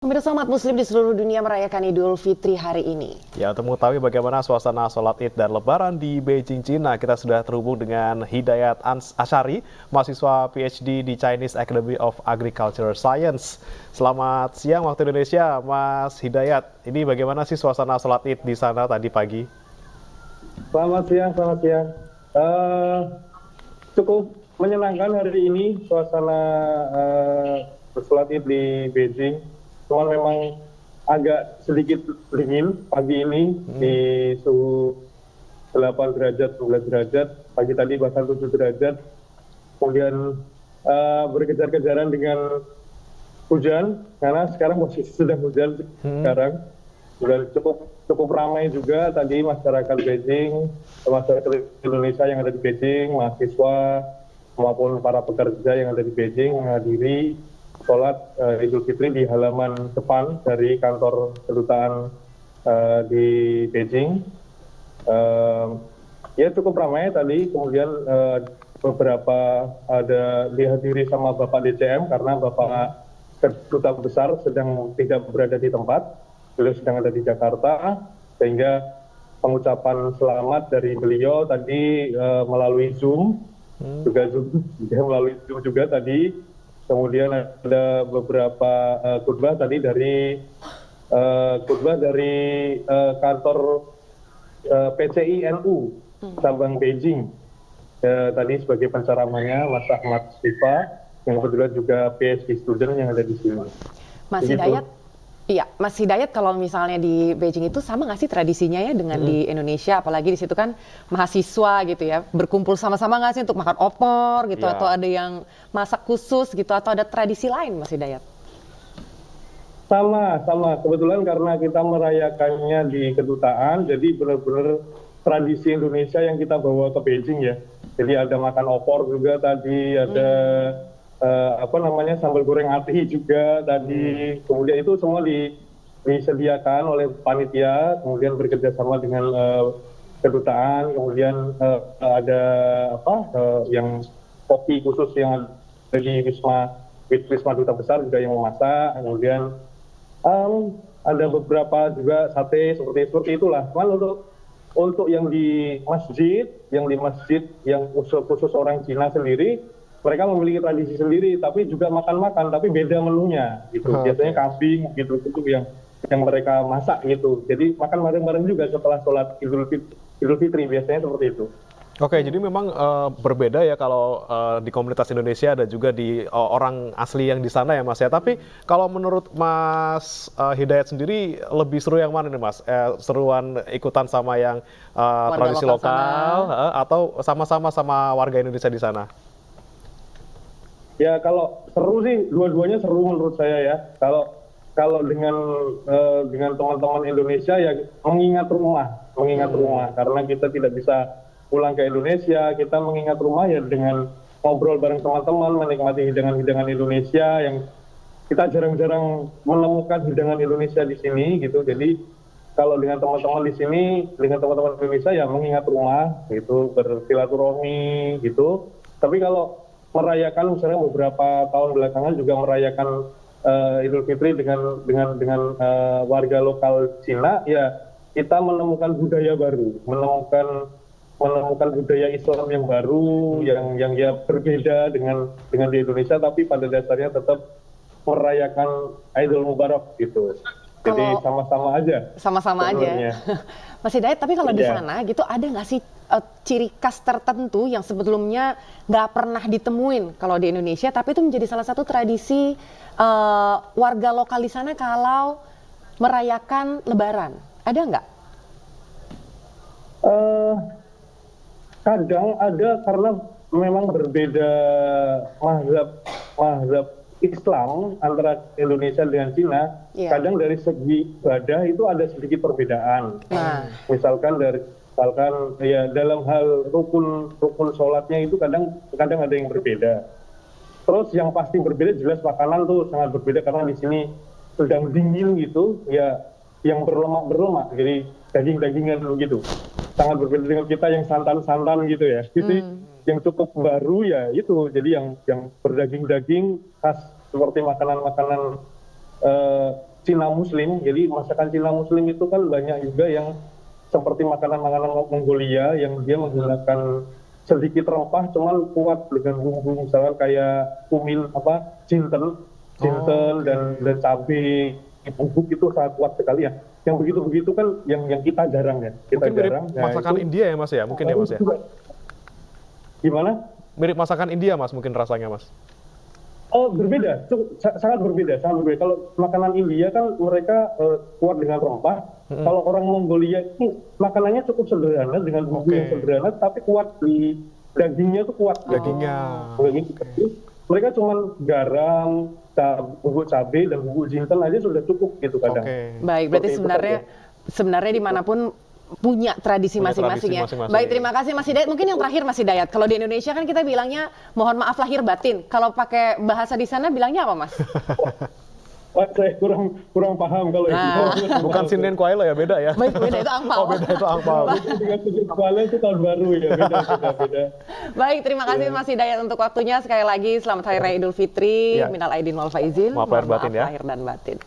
Pemirsa umat muslim di seluruh dunia merayakan Idul Fitri hari ini. Ya, untuk mengetahui bagaimana suasana sholat Id dan Lebaran di Beijing, Cina, kita sudah terhubung dengan Hidayat Asyari, mahasiswa PhD di Chinese Academy of Agricultural Science. Selamat siang waktu Indonesia, Mas Hidayat. Ini bagaimana sih suasana sholat Id di sana tadi pagi? Selamat siang, selamat siang. Cukup menyenangkan hari ini suasana sholat Id di Beijing. Cuman memang agak sedikit dingin pagi ini di suhu 8 derajat, 11 derajat. Pagi tadi bahkan 7 derajat. Kemudian berkejar-kejaran dengan hujan, karena sekarang posisi sedang hujan sekarang. Dan cukup ramai juga tadi masyarakat Beijing, masyarakat Indonesia yang ada di Beijing, mahasiswa maupun para pekerja yang ada di Beijing menghadiri sholat Idul Fitri di halaman depan dari kantor kedutaan di Beijing. Ya cukup ramai tadi, kemudian beberapa ada dihadiri sama Bapak DCM karena Bapak Kedutaan Besar sedang tidak berada di tempat, beliau sedang ada di Jakarta, sehingga pengucapan selamat dari beliau tadi melalui Zoom, melalui Zoom juga tadi. Kemudian ada beberapa khutbah tadi dari kantor PCI NU cabang Beijing. Tadi sebagai penceramahnya Mas Ahmad Sifa, yang kebetulan juga PhD student yang ada di sini. Mas Hidayat, iya, Mas Hidayat, kalau misalnya di Beijing itu sama nggak sih tradisinya ya dengan di Indonesia? Apalagi di situ kan mahasiswa gitu ya, berkumpul sama-sama nggak sih untuk makan opor gitu, atau ada yang masak khusus gitu, atau ada tradisi lain, Mas Hidayat? Sama. Kebetulan karena kita merayakannya di kedutaan, jadi benar-benar tradisi Indonesia yang kita bawa ke Beijing ya. Jadi ada makan opor juga tadi, ada sambal goreng ati juga tadi. Kemudian itu semua disediakan oleh panitia, kemudian bekerjasama dengan kedutaan. Kemudian ada yang kopi khusus yang ada di Wisma Duta Besar juga yang memasak. Kemudian ada beberapa juga sate seperti itulah. Cuman untuk yang di masjid yang khusus orang Cina sendiri, mereka memiliki tradisi sendiri, tapi juga makan-makan, tapi beda menunya gitu. Biasanya kambing gitu, itu yang mereka masak gitu. Jadi makan bareng-bareng juga setelah sholat Idul Fitri, biasanya seperti itu. Oke, jadi memang berbeda ya kalau di komunitas Indonesia ada juga di orang asli yang di sana ya Mas ya. Tapi kalau menurut Mas Hidayat sendiri lebih seru yang mana nih Mas? Seruan ikutan sama yang tradisi lokal atau sama-sama sama warga Indonesia di sana? Ya kalau seru sih, dua-duanya seru menurut saya ya. Kalau dengan teman-teman Indonesia ya mengingat rumah, karena kita tidak bisa pulang ke Indonesia, kita mengingat rumah ya dengan ngobrol bareng teman-teman, menikmati hidangan-hidangan Indonesia yang kita jarang-jarang menemukan hidangan Indonesia di sini gitu. Jadi kalau dengan teman-teman di sini, dengan teman-teman Indonesia ya mengingat rumah gitu, bersilaturahmi gitu. Tapi kalau merayakan misalnya beberapa tahun belakangan juga merayakan Idul Fitri dengan warga lokal Cina, ya kita menemukan budaya baru, menemukan budaya Islam yang baru, yang ya berbeda dengan di Indonesia, tapi pada dasarnya tetap merayakan Idul Mubarak gitu. Jadi sama-sama aja. Sama-sama aja. Mas Hidayat, tapi kalau di sana gitu ada nggak sih ciri khas tertentu yang sebelumnya nggak pernah ditemuin kalau di Indonesia, tapi itu menjadi salah satu tradisi warga lokal di sana kalau merayakan Lebaran? Ada nggak? Kadang ada, karena memang berbeda mazhab Islam antara Indonesia dengan Cina. Kadang dari segi ibadah itu ada sedikit perbedaan. Misalkan ya dalam hal rukun sholatnya itu kadang ada yang berbeda. Terus yang pasti berbeda jelas makanan tuh sangat berbeda, karena di sini sedang dingin gitu ya, yang berlemak, jadi daging-dagingan gitu. Sangat berbeda dengan kita yang santan-santan gitu ya. Jadi yang cukup baru ya itu, jadi yang berdaging-daging khas seperti makanan-makanan Cina Muslim. Jadi masakan Cina Muslim itu kan banyak juga yang seperti makanan-makanan Mongolia yang dia menggunakan sedikit rempah, cuman kuat dengan bumbu misalnya kayak jinten dan cabai bubuk itu sangat kuat sekali ya. Yang begitu-begitu kan yang kita jarang ya. Kita Mungkin mirip jarang. masakan India ya Mas ya? Mungkin ya Mas ya? Gimana? Mirip masakan India Mas mungkin rasanya Mas? Oh, berbeda, sangat berbeda. Kalau makanan India kan mereka kuat dengan rempah. Kalau orang Mongolia ini makanannya cukup sederhana dengan bumbu yang sederhana, tapi kuat di dagingnya tuh kuat. Dagingnya. Mereka cuma garam, bubuk cabai dan bubuk jinten aja sudah cukup gitu kadang. Baik, berarti sebenarnya dimanapun punya tradisi masing-masing ya. Baik, terima kasih Mas Hidayat. Mungkin yang terakhir Mas Hidayat, kalau di Indonesia kan kita bilangnya mohon maaf lahir batin. Kalau pakai bahasa di sana bilangnya apa Mas? Saya kurang paham kalau itu. Bukan Sinden Kuailo ya, beda ya? Beda itu angpau. Oh, beda itu angpau. Dengan Sinden Kuailo itu tahun baru ya, beda. Baik, terima kasih Mas Hidayat untuk waktunya. Sekali lagi selamat Hari Raya Idul Fitri. Minal aidin wal faizin. Maaf lahir batin ya. Lahir dan batin.